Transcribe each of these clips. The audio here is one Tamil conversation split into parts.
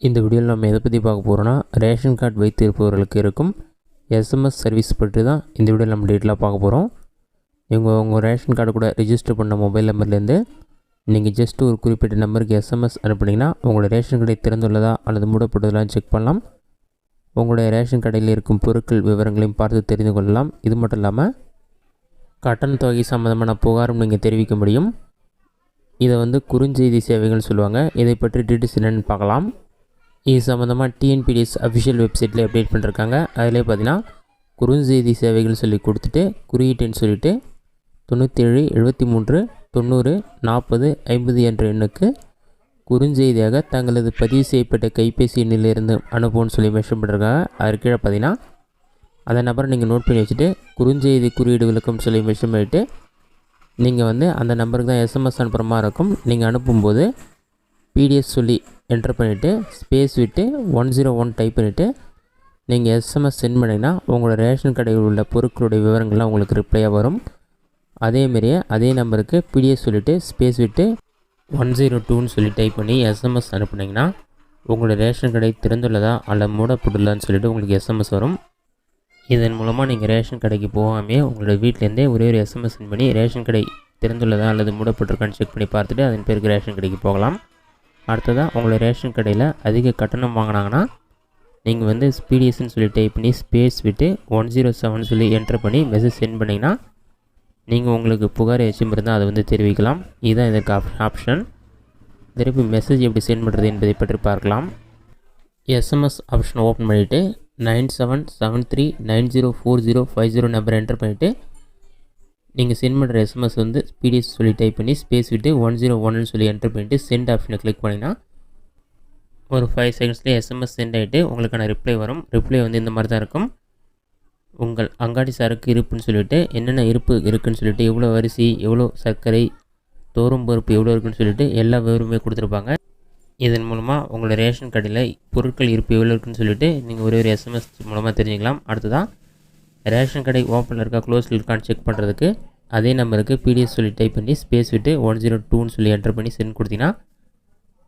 இந்த வீடியோவில் நம்ம எதை பற்றி பார்க்க போகிறோன்னா, ரேஷன் கார்டு வைத்திருப்பவர்களுக்கு இருக்கும் எஸ்எம்எஸ் சர்வீஸ் பற்றி தான் இந்த வீடியோவில் நம்ம டீட்டெயிலாக பார்க்க போகிறோம். உங்கள் ரேஷன் கார்டு கூட ரிஜிஸ்டர் பண்ண மொபைல் நம்பர்லேருந்து நீங்கள் ஜஸ்ட் ஒரு குறிப்பிட்ட நம்பருக்கு எஸ்எம்எஸ் அனுப்புனீங்கன்னா உங்களோட ரேஷன் கடை திறந்துள்ளதா அல்லது மூடப்பட்டுள்ளதான்னு செக் பண்ணலாம். உங்களுடைய ரேஷன் கடையில் இருக்கும் பொருட்கள் விவரங்களையும் பார்த்து தெரிந்து கொள்ளலாம். இது மட்டும் இல்லாமல் கட்டண தொகை சம்மந்தமான புகாரும் நீங்கள் தெரிவிக்க முடியும். இதை குறுஞ்செய்தி சேவைகள்னு சொல்லுவாங்க. இதை பற்றி டீட்டெயில்ஸ் என்னென்னு பார்க்கலாம். இது சம்மந்தமாக டிஎன்பிடிஎஸ் அஃபிஷியல் வெப்சைட்டில் அப்டேட் பண்ணிருக்காங்க. அதிலே பார்த்தீங்கன்னா குறுஞ்செய்தி சேவைகள் சொல்லி கொடுத்துட்டு குறியீட்டுன்னு சொல்லிவிட்டு 97 73 90 40 50 என்ற எண்ணுக்கு குறுஞ்செய்தியாக தங்களது பதிவு செய்யப்பட்ட கைபேசி எண்ணிலிருந்து அனுப்புவோன்னு சொல்லி மென்ஷன் பண்ணிருக்காங்க. அது கீழே பார்த்தீங்கன்னா அந்த நம்பரை நீங்கள் நோட் பண்ணி வச்சுட்டு குறுஞ்செய்தி குறியீடு விளக்கம் சொல்லி மென்ஷன் பண்ணிவிட்டு நீங்கள் அந்த நம்பருக்கு தான் எஸ்எம்எஸ் அனுப்புகிற மாதிரி இருக்கும். நீங்கள் அனுப்பும்போது பிடிஎஸ் சொல்லி என்டர் பண்ணிவிட்டு ஸ்பேஸ் விட்டு 101 டைப் பண்ணிவிட்டு நீங்கள் எஸ்எம்எஸ் சென்ட் பண்ணிங்கன்னா உங்களோட ரேஷன் கடையில் உள்ள பொருட்களுடைய விவரங்கள்லாம் உங்களுக்கு ரிப்ளையாக வரும். அதேமாரியே அதே நம்பருக்கு பிடிஎஸ் சொல்லிவிட்டு ஸ்பேஸ் விட்டு 102ன்னு சொல்லி டைப் பண்ணி எஸ்எம்எஸ் அனுப்புனீங்கன்னா உங்களோட ரேஷன் கடை திறந்துள்ளதா அல்ல மூடப்பட்டுள்ளதான்னு சொல்லிவிட்டு உங்களுக்கு எஸ்எம்எஸ் வரும். இதன் மூலமாக நீங்கள் ரேஷன் கடைக்கு போகாமே உங்களோட வீட்டிலேருந்தே ஒரே ஒரு எஸ்எம்எஸ் சென்ட் பண்ணி ரேஷன் கடை திறந்துள்ளதா அல்லது மூடப்பட்டிருக்கான்னு செக் பண்ணி பார்த்துட்டு அதன் பேருக்கு ரேஷன் கடைக்கு போகலாம். அடுத்ததாக உங்களை ரேஷன் கடையில் அதிக கட்டணம் வாங்கினாங்கன்னா நீங்கள் பிடிஎஸ்ன்னு சொல்லி டைப் பண்ணி ஸ்பேஸ் விட்டு 107 சொல்லி என்டர் பண்ணி மெசேஜ் சென்ட் பண்ணிங்கன்னா நீங்கள் உங்களுக்கு புகார் ஏச்சும் இருந்தால் அதை தெரிவிக்கலாம். இதுதான் இதற்கு ஆப்ஷன். திருப்பி மெசேஜ் எப்படி சென்ட் பண்ணுறது என்பதை பற்றி பார்க்கலாம். எஸ்எம்எஸ் ஆப்ஷனை ஓப்பன் பண்ணிவிட்டு 9773904050 நம்பரை என்டர் பண்ணிவிட்டு நீங்கள் சென்ட் பண்ணுற எஸ்எம்எஸ் பிடிஎஸ் சொல்லி டைப் பண்ணி ஸ்பேஸ் விட்டு 101ன்னு சொல்லி என்டர் பண்ணிவிட்டு சென்ட் ஆப்ஷனை கிளிக் பண்ணிங்கன்னா ஒரு 5 செகண்ட்ஸ்லேயே எஸ்எம்எஸ் சென்ட் ஆகிட்டு உங்களுக்கான ரிப்ளை வரும். ரிப்ளை இந்த மாதிரி தான் இருக்கும். உங்கள் அங்காடி சரக்கு இருப்புன்னு சொல்லிவிட்டு என்னென்ன இருப்பு இருக்குதுன்னு சொல்லிவிட்டு எவ்வளோ அரிசி எவ்வளோ சர்க்கரை தோறும் பருப்பு எவ்வளோ இருக்குன்னு சொல்லிவிட்டு எல்லா விவரமே கொடுத்துருப்பாங்க. இதன் மூலமாக உங்களோட ரேஷன் கடையில் பொருட்கள் இருப்பு எவ்வளோ இருக்குன்னு சொல்லிவிட்டு நீங்கள் ஒரு எஸ்எம்எஸ் மூலமாக தெரிஞ்சுக்கலாம். அடுத்ததான் ரேஷன் கடை ஓப்பனில் இருக்கா க்ளோஸில் இருக்கான்னு செக் பண்ணுறதுக்கு அதே நம்பருக்கு பிடிஎஸ் சொல்லி டைப் பண்ணி ஸ்பேஸ் விட்டு 102ன்னு சொல்லி என்டர் பண்ணி சென்ட் கொடுத்தீங்கன்னா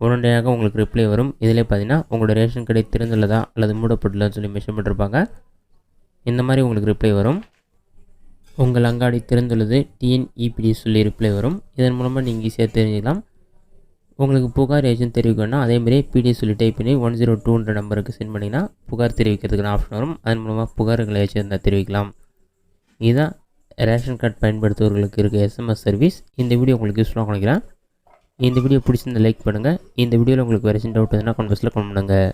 உடனடியாக உங்களுக்கு ரிப்ளை வரும். இதிலே பார்த்தீங்கன்னா உங்களோட ரேஷன் கடை திறந்துள்ளதா அல்லது மூடப்பட்டுள்ளதான்னு சொல்லி மென்ஷன் பண்ணிருப்பாங்க. இந்த மாதிரி உங்களுக்கு ரிப்ளை வரும். உங்கள் அங்காடி திறந்துள்ளது டிஎன்இபிடிஎஸ் சொல்லி ரிப்ளை வரும். இதன் மூலமாக நீங்கள் ஈஸியாக தெரிஞ்சுக்கலாம். உங்களுக்கு புகார் ஏஜென்ட் தெரிவிக்கணும்னா அதேமாதிரி பிடிஎஸ் சொல்லி டைப் பண்ணி 102ன்ற நம்பருக்கு சென்ட் பண்ணிங்கன்னா புகார் தெரிவிக்கிறதுக்கான ஆப்ஷன் வரும். அதன் மூலமாக புகார்களை ஏஜென்ட் தெரிவிக்கலாம். இதுதான் ரேஷன் கார்டு பயன்படுத்துவர்களுக்கு இருக்க எஸ்எம்எஸ் சர்வீஸ். இந்த வீடியோ உங்களுக்கு யூஸ்ஃபுல்லாக நினைக்கிறேன். இந்த வீடியோ பிடிச்சிருந்த லைக் பண்ணுங்கள். இந்த வீடியோவில் உங்களுக்கு வேறு டவுட் இருந்தால் கமெண்ட் பாக்ஸில் கமெண்ட் பண்ணுங்கள்.